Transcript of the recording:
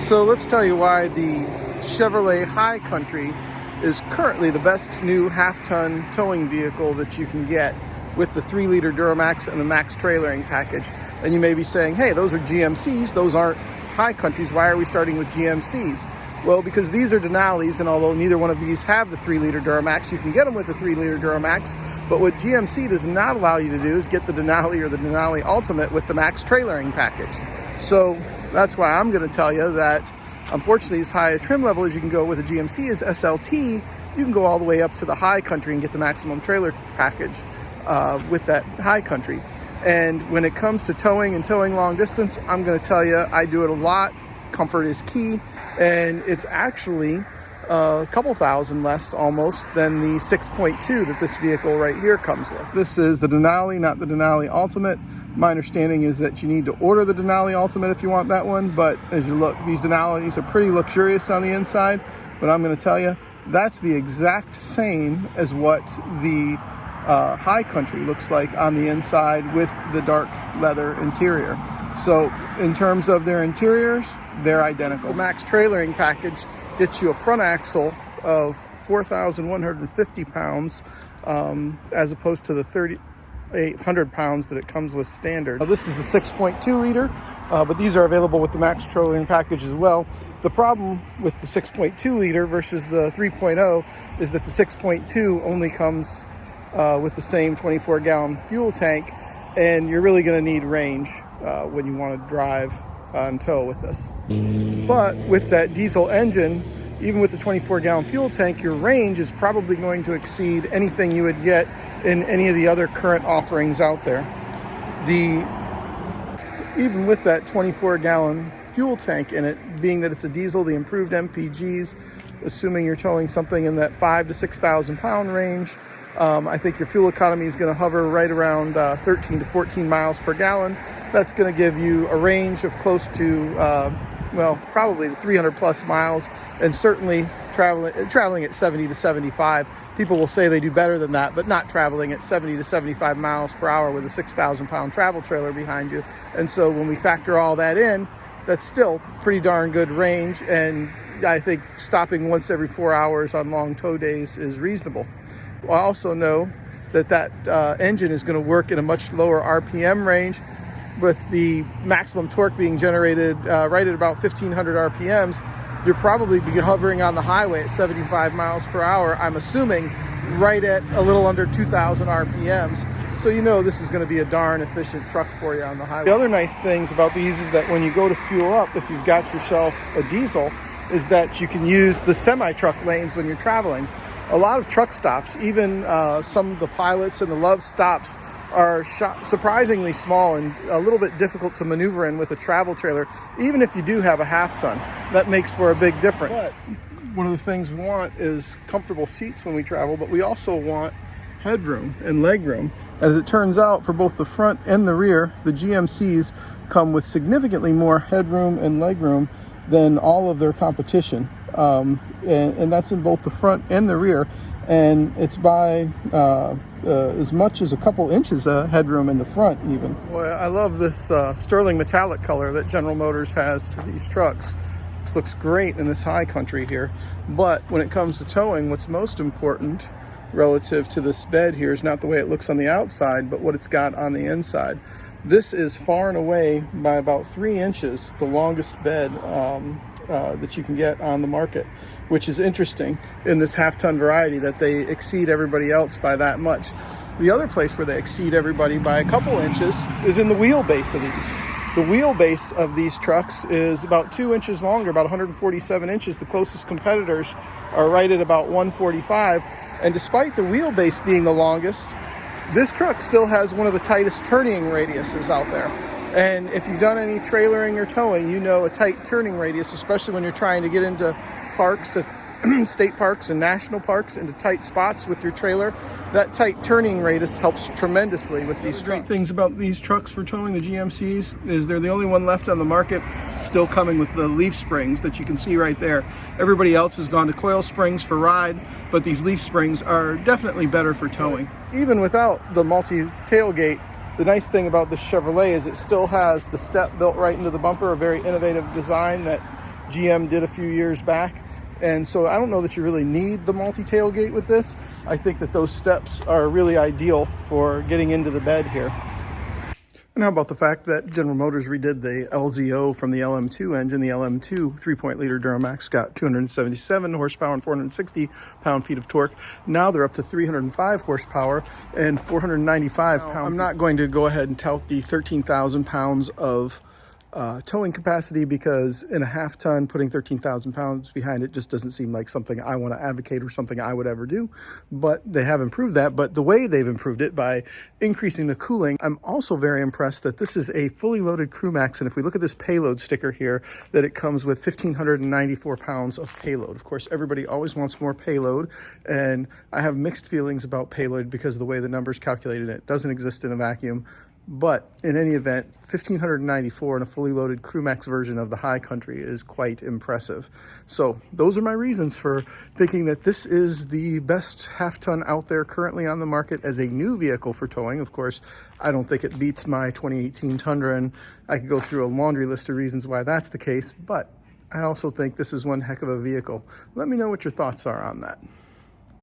So let's tell you why the Chevrolet High Country is currently the best new half-ton towing vehicle that you can get with the 3-liter Duramax and the max trailering package. And you may be saying, hey, those are GMCs, those aren't High Countries. Why are we starting with GMCs? Well, because these are Denali's, and although neither one of these have the 3-liter Duramax, you can get them with the 3-liter Duramax. But what GMC does not allow you to do is get the Denali or the Denali Ultimate with the max trailering package. So that's why I'm going to tell you that, unfortunately, as high a trim level as you can go with a GMC is SLT. You can go all the way up to the High Country and get the maximum trailer package with that High Country. And when it comes to towing and towing long distance, I'm going to tell you, I do it a lot. Comfort is key, and it's actually a couple thousand less almost than the 6.2 that this vehicle right here comes with. This is the Denali, not the Denali Ultimate. My understanding is that you need to order the Denali Ultimate if you want that one, but as you look, these Denalis are pretty luxurious on the inside, but I'm going to tell you, that's the exact same as what the High Country looks like on the inside with the dark leather interior. So in terms of their interiors, they're identical. The max trailering package gets you a front axle of 4,150 pounds as opposed to the 3,800 pounds that it comes with standard. Now, this is the 6.2 liter, but these are available with the max trailering package as well. The problem with the 6.2 liter versus the 3.0 is that the 6.2 only comes with the same 24-gallon fuel tank, and you're really going to need range when you want to drive and tow with this. But with that diesel engine, even with the 24-gallon fuel tank, your range is probably going to exceed anything you would get in any of the other current offerings out there. Even with that 24-gallon fuel tank in it, being that it's a diesel, the improved MPGs, assuming you're towing something in that 5,000 to 6,000 pound range, I think your fuel economy is going to hover right around 13 to 14 miles per gallon. That's going to give you a range of close to, well, probably 300 plus miles, and certainly traveling at 70 to 75. People will say they do better than that, but not traveling at 70 to 75 miles per hour with a 6,000 pound travel trailer behind you. And so when we factor all that in, that's still pretty darn good range, and I think stopping once every 4 hours on long tow days is reasonable. I also know that engine is going to work in a much lower RPM range, with the maximum torque being generated right at about 1,500 RPMs. You'll probably be hovering on the highway at 75 miles per hour, I'm assuming, right at a little under 2,000 RPMs. So you know this is going to be a darn efficient truck for you on the highway. The other nice things about these is that when you go to fuel up, if you've got yourself a diesel, is that you can use the semi-truck lanes when you're traveling. A lot of truck stops, even some of the Pilots and the Love stops, are surprisingly small and a little bit difficult to maneuver in with a travel trailer, even if you do have a half-ton. That makes for a big difference. But one of the things we want is comfortable seats when we travel, but we also want headroom and legroom. As it turns out, for both the front and the rear, the GMCs come with significantly more headroom and legroom than all of their competition. And that's in both the front and the rear, and it's by as much as a couple inches of headroom in the front even. Well, I love this sterling metallic color that General Motors has for these trucks. This looks great in this High Country here, but when it comes to towing, what's most important relative to this bed here is not the way it looks on the outside, but what it's got on the inside. This is far and away by about 3 inches the longest bed that you can get on the market, which is interesting in this half-ton variety that they exceed everybody else by that much. The other place where they exceed everybody by a couple inches is in the wheelbase of these. The wheelbase of these trucks is about 2 inches longer, about 147 inches. The closest competitors are right at about 145. And despite the wheelbase being the longest, this truck still has one of the tightest turning radiuses out there. And if you've done any trailering or towing, you know a tight turning radius, especially when you're trying to get into parks, state parks and national parks, into tight spots with your trailer, that tight turning radius helps tremendously with these trucks. Great things about these trucks for towing, the GMCs, is they're the only one left on the market still coming with the leaf springs that you can see right there. Everybody else has gone to coil springs for ride, but these leaf springs are definitely better for towing. Even without the multi-tailgate, the nice thing about this Chevrolet is it still has the step built right into the bumper, a very innovative design that GM did a few years back. And so I don't know that you really need the multi-tailgate with this. I think that those steps are really ideal for getting into the bed here. And how about the fact that General Motors redid the LZO from the LM2 engine? The LM2 3.0-liter Duramax got 277 horsepower and 460 pound-feet of torque. Now they're up to 305 horsepower and 495 pound-feet. I'm not going to go ahead and tout the 13,000 pounds of towing capacity, because in a half ton, putting 13,000 pounds behind it just doesn't seem like something I want to advocate or something I would ever do. But they have improved that. But the way they've improved it, by increasing the cooling, I'm also very impressed that this is a fully loaded CrewMax. And if we look at this payload sticker here, that it comes with 1,594 pounds of payload. Of course, everybody always wants more payload, and I have mixed feelings about payload because of the way the numbers calculated it. It doesn't exist in a vacuum. But in any event, 1,594 in a fully loaded CrewMax version of the High Country is quite impressive. So those are my reasons for thinking that this is the best half-ton out there currently on the market as a new vehicle for towing. Of course, I don't think it beats my 2018 Tundra, and I could go through a laundry list of reasons why that's the case, but I also think this is one heck of a vehicle. Let me know what your thoughts are on that.